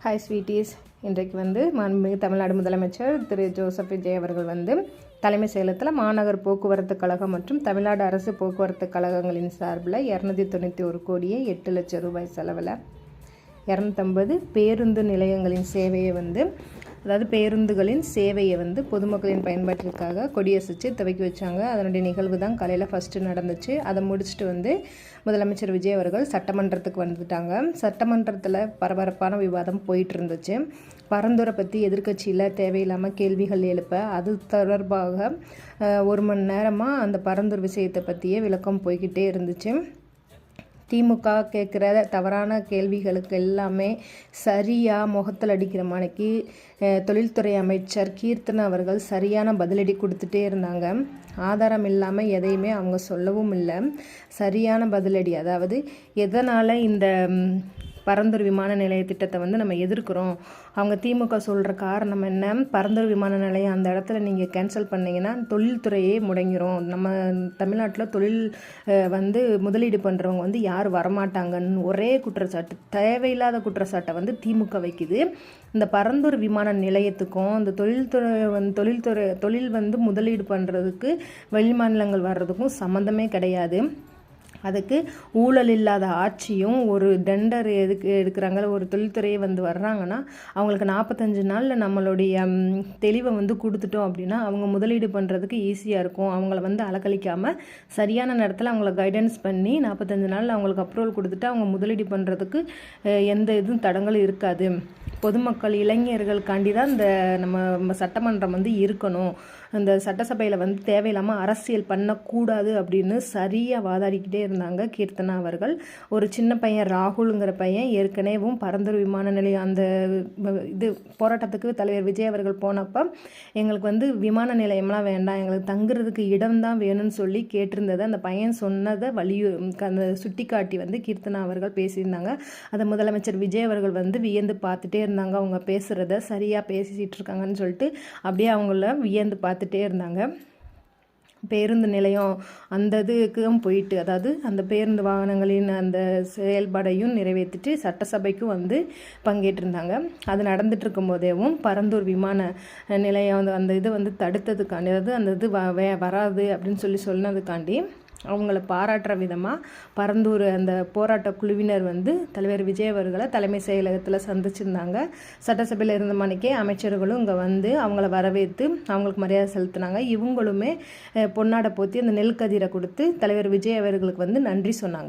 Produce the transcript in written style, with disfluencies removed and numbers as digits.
Hi sweeties. இன்றைக்கு மாண்புமிகு தமிழ்நாடு முதலமைச்சர் திரு ஜோசப் விஜய் அவர்கள் தலைமை செயலகத்தில் மாநகர் போக்குவரத்து கழகம் மற்றும் தமிழ்நாடு அரசு போக்குவரத்து கழகங்களின் சார்பில் 291 கோடியே 8 லட்சம் ரூபாய் செலவில் 250 பேருந்து நிலையங்களின் சேவையை அதாவது பேருந்துகளின் சேவையை பொதுமக்களின் பயன்பாட்டிற்காக கொடியசைச்சு துவக்கி வச்சாங்க. அதனுடைய நிகழ்வு தான் காலையில் ஃபஸ்ட்டு நடந்துச்சு. அதை முடிச்சுட்டு முதலமைச்சர் விஜய் அவர்கள் சட்டமன்றத்துக்கு வந்துட்டாங்க. சட்டமன்றத்தில் பரபரப்பான விவாதம் போயிட்டு இருந்துச்சு. பரந்துரை பற்றி எதிர்க்கட்சியில் தேவையில்லாமல் கேள்விகள் எழுப்ப அது தொடர்பாக 1 மணி நேரமாக அந்த பரந்துரை விஷயத்தை பற்றியே விளக்கம் போய்கிட்டே இருந்துச்சு. திமுக கேட்குற தவறான கேள்விகளுக்கு எல்லாமே சரியாக முகத்தில் அடிக்கிற மாணிக்கு தொழில்துறை அமைச்சர் கீர்த்தனா அவர்கள் சரியான பதிலடி கொடுத்துட்டே இருந்தாங்க. ஆதாரம் இல்லாமல் எதையுமே அவங்க சொல்லவும் இல்லை. சரியான பதிலடி, அதாவது எதனால் இந்த பரந்தூர் விமான நிலைய திட்டத்தை நம்ம எதிர்க்கிறோம், அவங்க திமுக சொல்கிற காரணம் என்ன, பரந்தூர் விமான நிலையம் அந்த இடத்துல நீங்கள் கேன்சல் பண்ணிங்கன்னா தொழில்துறையே முடங்கிரும், நம்ம தமிழ்நாட்டில் தொழில் முதலீடு பண்ணுறவங்க யார் வரமாட்டாங்கன்னு ஒரே குற்றச்சாட்டு, தேவையில்லாத குற்றச்சாட்டை திமுக வைக்குது. இந்த பரந்தூர் விமான நிலையத்துக்கும் இந்த தொழில் முதலீடு பண்ணுறதுக்கு வெளிமாநிலங்கள் வர்றதுக்கும் சம்மந்தமே கிடையாது. அதுக்கு ஊழல் இல்லாத ஆட்சியும் ஒரு டெண்டர் எடுக்கிறாங்க. ஒரு தொழில்துறையை வர்றாங்கன்னா அவங்களுக்கு 45 நாளில் நம்மளுடைய தெளிவை கொடுத்துட்டோம் அப்படின்னா அவங்க முதலீடு பண்ணுறதுக்கு ஈஸியாக இருக்கும். அவங்கள அலக்கழிக்காமல் சரியான நேரத்தில் அவங்கள கைடன்ஸ் பண்ணி 45 நாளில் அவங்களுக்கு அப்ரூவல் கொடுத்துட்டு அவங்க முதலீடு பண்ணுறதுக்கு எந்த இதுவும் தடங்களும் இருக்காது. பொதுமக்கள் இளைஞர்களுக்காண்டி தான் இந்த நம்ம சட்டமன்றம் இருக்கணும். இந்த சட்டசபையில் தேவையில்லாமல் அரசியல் பண்ணக்கூடாது அப்படின்னு சரியாக வாதாடிக்கிட்டே இருந்தாங்க கீர்த்தனா அவர்கள். ஒரு சின்ன பையன் ராகுலுங்கிற பையன் ஏற்கனவே பரந்தூர் விமான நிலையம் அந்த இது போராட்டத்துக்கு தலைவர் விஜய் அவர்கள் போனப்போ எங்களுக்கு விமான நிலையம்லாம் வேண்டாம், எங்களுக்கு தங்குறதுக்கு இடம் தான் வேணும்னு சொல்லி கேட்டிருந்தது. அந்த பையன் சொன்னதை அந்த சுட்டி காட்டி கீர்த்தனா அவர்கள் பேசியிருந்தாங்க. அதை முதலமைச்சர் விஜய் அவர்கள் வியந்து பார்த்துட்டே இருந்தாங்க. அவங்க பேசுகிறத சரியாக பேசிட்டு இருக்காங்கன்னு சொல்லிட்டு அப்படியே அவங்கள வியந்து பார்த்துட்டே இருந்தாங்க. பேருந்து நிலையம் அந்த இதுக்கும் போயிட்டு, அதாவது அந்த பேருந்து வாகனங்களின் அந்த செயல்பாடையும் நிறைவேற்றிட்டு சட்டசபைக்கும் பங்கேற்றிருந்தாங்க. அது நடந்துட்டு இருக்கும் போதேவும் பரந்தூர் விமான நிலையம் அந்த இது தடுத்ததுக்காண்டி, அதாவது அந்த இது வராது அப்படின்னு சொன்னதுக்காண்டி அவங்கள பாராட்டுற விதமாக பரந்தூர் அந்த போராட்ட குழுவினர் தலைவர் விஜய் அவர்களை தலைமை செயலகத்தில் சந்திச்சிருந்தாங்க. சட்டசபையில் இருந்த மணிக்கே அமைச்சர்களும் இங்கே அவங்கள வரவேற்று அவங்களுக்கு மரியாதை செலுத்தினாங்க. இவங்களுமே பொன்னாடை போற்றி அந்த நெல் கதிரை கொடுத்து தலைவர் விஜய் அவர்களுக்கு நன்றி சொன்னாங்க.